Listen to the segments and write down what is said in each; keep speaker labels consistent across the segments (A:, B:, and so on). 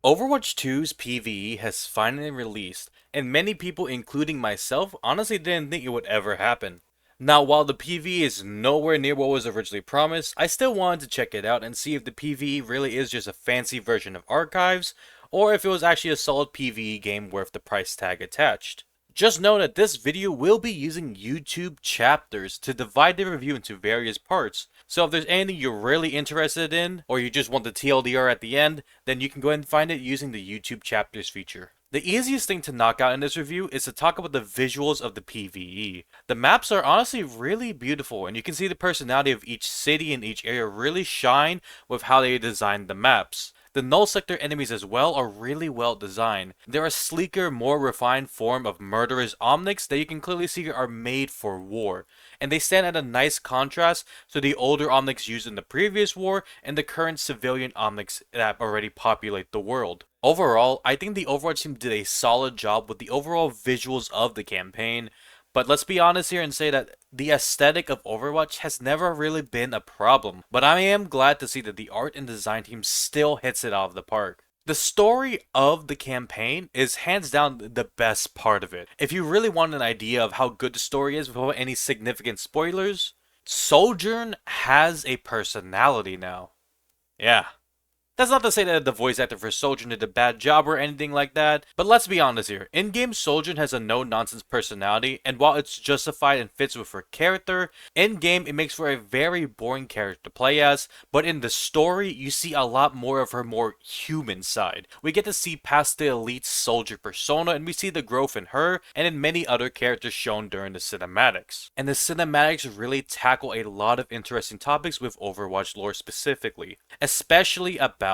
A: Overwatch 2's PVE has finally released, and many people, including myself, honestly didn't think it would ever happen. Now, while the PVE is nowhere near what was originally promised, I still wanted to check it out and see if the PVE really is just a fancy version of Archives, or if it was actually a solid PVE game worth the price tag attached. Just know that this video will be using YouTube chapters to divide the review into various parts, so if there's anything you're really interested in, or you just want the TLDR at the end, then you can go ahead and find it using the YouTube chapters feature. The easiest thing to knock out in this review is to talk about the visuals of the PvE. The maps are honestly really beautiful, and you can see the personality of each city and each area really shine with how they designed the maps. The null sector enemies as well are really well designed. They're a sleeker, more refined form of murderous omnics that you can clearly see are made for war. And they stand at a nice contrast to the older omnics used in the previous war and the current civilian omnics that already populate the world. Overall, I think the Overwatch team did a solid job with the overall visuals of the campaign. But let's be honest here and say that the aesthetic of Overwatch has never really been a problem. But I am glad to see that the art and design team still hits it out of the park. The story of the campaign is hands down the best part of it. If you really want an idea of how good the story is without any significant spoilers, Sojourn has a personality now. Yeah. That's not to say that the voice actor for Sojourn did a bad job or anything like that, but let's be honest here. In-game Sojourn has a no-nonsense personality, and while it's justified and fits with her character, in-game it makes for a very boring character to play as, but in the story, you see a lot more of her more human side. We get to see past the elite soldier persona, and we see the growth in her, and in many other characters shown during the cinematics. And the cinematics really tackle a lot of interesting topics with Overwatch lore specifically, especially about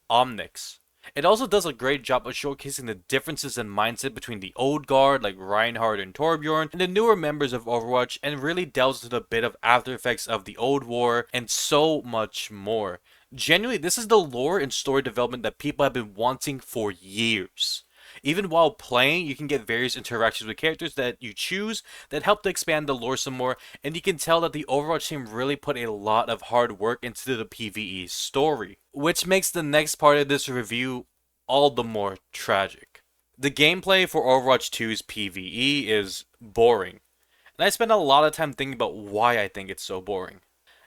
A: Omnics. It also does a great job of showcasing the differences in mindset between the old guard like Reinhardt and Torbjorn and the newer members of Overwatch, and really delves into a bit of after effects of the old war and so much more. Genuinely, this is the lore and story development that people have been wanting for years. Even while playing, you can get various interactions with characters that you choose that help to expand the lore some more, and you can tell that the Overwatch team really put a lot of hard work into the PvE story. Which makes the next part of this review all the more tragic. The gameplay for Overwatch 2's PvE is boring, and I spent a lot of time thinking about why I think it's so boring.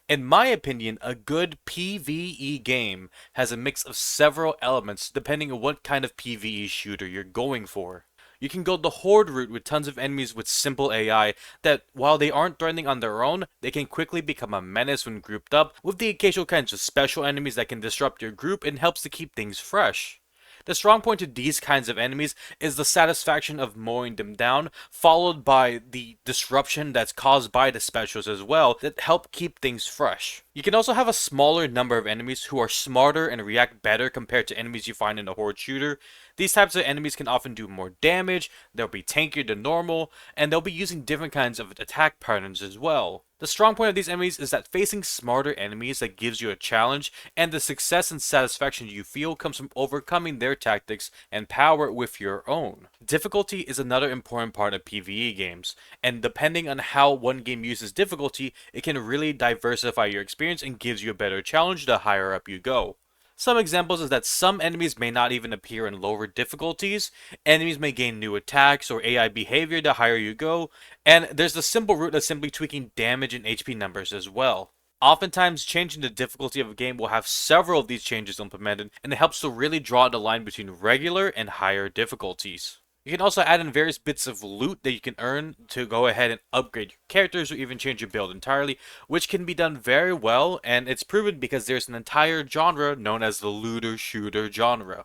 A: In my opinion, a good PvE game has a mix of several elements depending on what kind of PvE shooter you're going for. You can go the Horde route with tons of enemies with simple AI that, while they aren't threatening on their own, they can quickly become a menace when grouped up, with the occasional kinds of special enemies that can disrupt your group and helps to keep things fresh. The strong point to these kinds of enemies is the satisfaction of mowing them down, followed by the disruption that's caused by the specials as well that help keep things fresh. You can also have a smaller number of enemies who are smarter and react better compared to enemies you find in a horde shooter. These types of enemies can often do more damage, they'll be tankier than normal, and they'll be using different kinds of attack patterns as well. The strong point of these enemies is that facing smarter enemies that gives you a challenge, and the success and satisfaction you feel comes from overcoming their tactics and power with your own. Difficulty is another important part of PvE games, and depending on how one game uses difficulty, it can really diversify your experience and gives you a better challenge the higher up you go. Some examples is that some enemies may not even appear in lower difficulties, enemies may gain new attacks or AI behavior the higher you go, and there's the simple route of simply tweaking damage and HP numbers as well. Oftentimes, changing the difficulty of a game will have several of these changes implemented, and it helps to really draw the line between regular and higher difficulties. You can also add in various bits of loot that you can earn to go ahead and upgrade your characters or even change your build entirely, which can be done very well, and it's proven because there's an entire genre known as the looter shooter genre.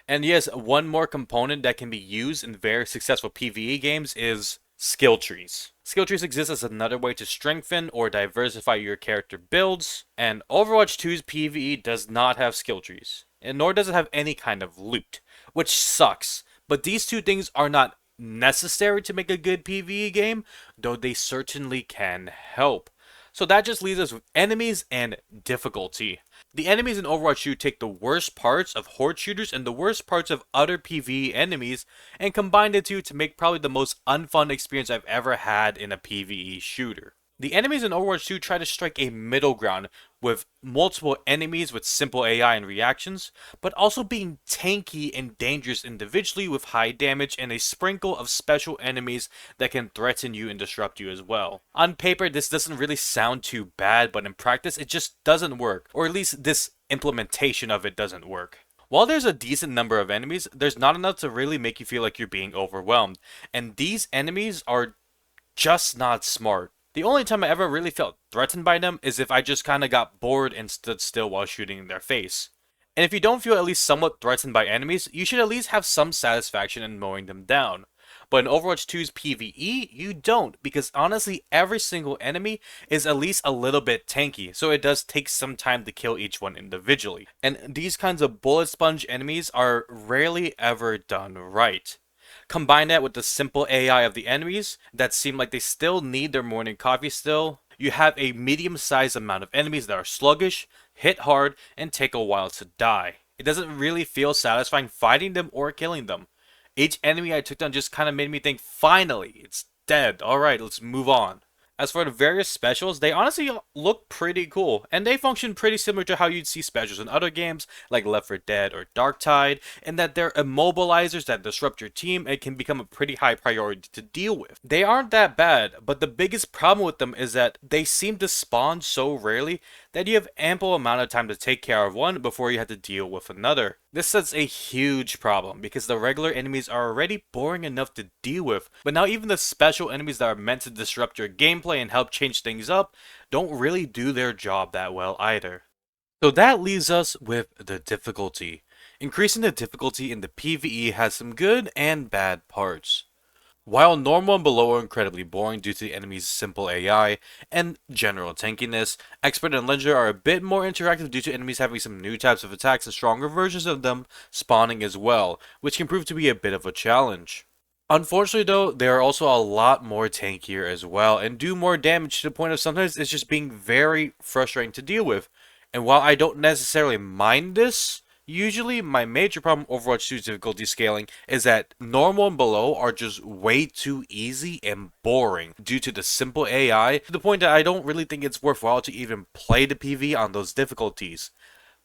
A: And yes, one more component that can be used in very successful PvE games is skill trees. Skill trees exist as another way to strengthen or diversify your character builds, and Overwatch 2's PvE does not have skill trees, and nor does it have any kind of loot, which sucks. But these two things are not necessary to make a good PvE game, though they certainly can help. So that just leaves us with enemies and difficulty. The enemies in Overwatch 2 take the worst parts of horde shooters and the worst parts of other PvE enemies and combine the two to make probably the most unfun experience I've ever had in a PvE shooter. The enemies in Overwatch 2 try to strike a middle ground with multiple enemies with simple AI and reactions, but also being tanky and dangerous individually with high damage and a sprinkle of special enemies that can threaten you and disrupt you as well. On paper, this doesn't really sound too bad, but in practice, it just doesn't work, or at least this implementation of it doesn't work. While there's a decent number of enemies, there's not enough to really make you feel like you're being overwhelmed, and these enemies are just not smart. The only time I ever really felt threatened by them is if I just kind of got bored and stood still while shooting in their face. And if you don't feel at least somewhat threatened by enemies, you should at least have some satisfaction in mowing them down. But in Overwatch 2's PvE, you don't, because honestly, every single enemy is at least a little bit tanky, so it does take some time to kill each one individually. And these kinds of bullet sponge enemies are rarely ever done right. Combine that with the simple AI of the enemies that seem like they still need their morning coffee still, you have a medium-sized amount of enemies that are sluggish, hit hard, and take a while to die. It doesn't really feel satisfying fighting them or killing them. Each enemy I took down just kind of made me think, finally, it's dead. Alright, let's move on. As for the various specials, they honestly look pretty cool, and they function pretty similar to how you'd see specials in other games, like Left 4 Dead or Darktide, in that they're immobilizers that disrupt your team and can become a pretty high priority to deal with. They aren't that bad, but the biggest problem with them is that they seem to spawn so rarely that you have ample amount of time to take care of one before you have to deal with another. This sets a huge problem because the regular enemies are already boring enough to deal with, but now even the special enemies that are meant to disrupt your gameplay and help change things up don't really do their job that well either. So that leaves us with the difficulty. Increasing the difficulty in the PvE has some good and bad parts. While normal and below are incredibly boring due to the enemy's simple AI and general tankiness, expert and legendary are a bit more interactive due to enemies having some new types of attacks and stronger versions of them spawning as well, which can prove to be a bit of a challenge. Unfortunately though, they are also a lot more tankier as well and do more damage to the point of sometimes it's just being very frustrating to deal with. And while I don't necessarily mind this, usually my major problem with Overwatch 2's difficulty scaling is that normal and below are just way too easy and boring due to the simple AI to the point that I don't really think it's worthwhile to even play the PvE on those difficulties.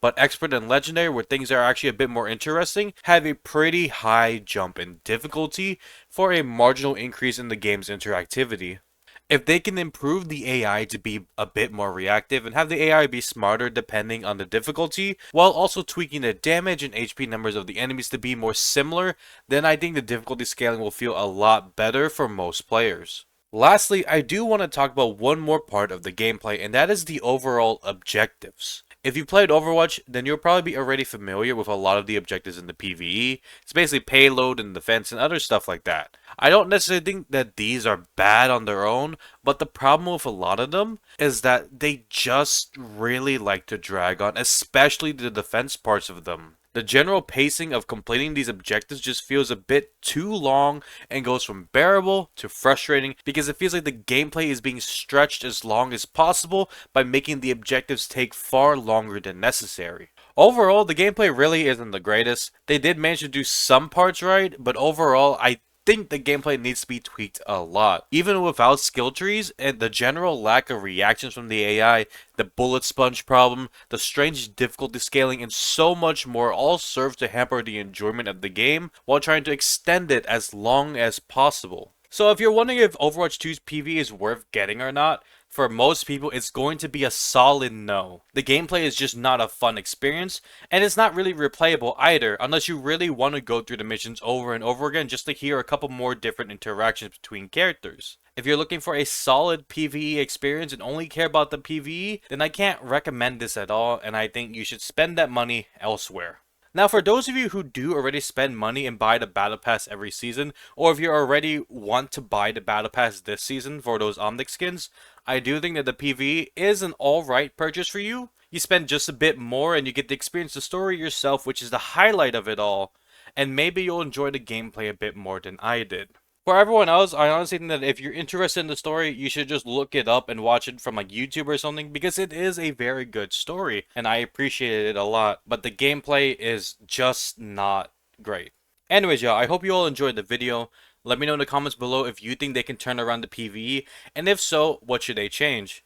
A: But expert and legendary, where things are actually a bit more interesting, have a pretty high jump in difficulty for a marginal increase in the game's interactivity. If they can improve the AI to be a bit more reactive and have the AI be smarter depending on the difficulty, while also tweaking the damage and HP numbers of the enemies to be more similar, then I think the difficulty scaling will feel a lot better for most players. Lastly, I do want to talk about one more part of the gameplay, and that is the overall objectives. If you played Overwatch, then you'll probably be already familiar with a lot of the objectives in the PvE. It's basically payload and defense and other stuff like that. I don't necessarily think that these are bad on their own, but the problem with a lot of them is that they just really like to drag on, especially the defense parts of them. The general pacing of completing these objectives just feels a bit too long and goes from bearable to frustrating because it feels like the gameplay is being stretched as long as possible by making the objectives take far longer than necessary. Overall, the gameplay really isn't the greatest. They did manage to do some parts right, but overall, I think the gameplay needs to be tweaked a lot. Even without skill trees and the general lack of reactions from the AI, the bullet sponge problem, the strange difficulty scaling, and so much more all serve to hamper the enjoyment of the game while trying to extend it as long as possible. So if you're wondering if Overwatch 2's PvE is worth getting or not, for most people it's going to be a solid no. The gameplay is just not a fun experience, and it's not really replayable either unless you really want to go through the missions over and over again just to hear a couple more different interactions between characters. If you're looking for a solid PvE experience and only care about the PvE, then I can't recommend this at all, and I think you should spend that money elsewhere. Now, for those of you who do already spend money and buy the Battle Pass every season, or if you already want to buy the Battle Pass this season for those Omnic skins, I do think that the PvE is an alright purchase for you. You spend just a bit more and you get to experience the story yourself, which is the highlight of it all, and maybe you'll enjoy the gameplay a bit more than I did. For everyone else, I honestly think that if you're interested in the story, you should just look it up and watch it from like YouTube or something, because it is a very good story, and I appreciate it a lot, but the gameplay is just not great. Anyways, y'all, I hope you all enjoyed the video. Let me know in the comments below if you think they can turn around the PvE, and if so, what should they change?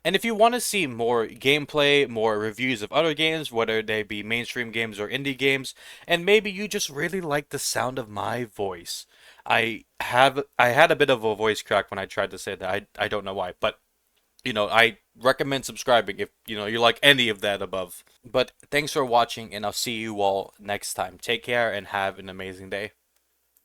A: And if you want to see more gameplay, more reviews of other games, whether they be mainstream games or indie games, and maybe you just really like the sound of my voice. I had a bit of a voice crack when I tried to say that. I don't know why, but I recommend subscribing if you like any of that above. But thanks for watching, and I'll see you all next time. Take care and have an amazing day.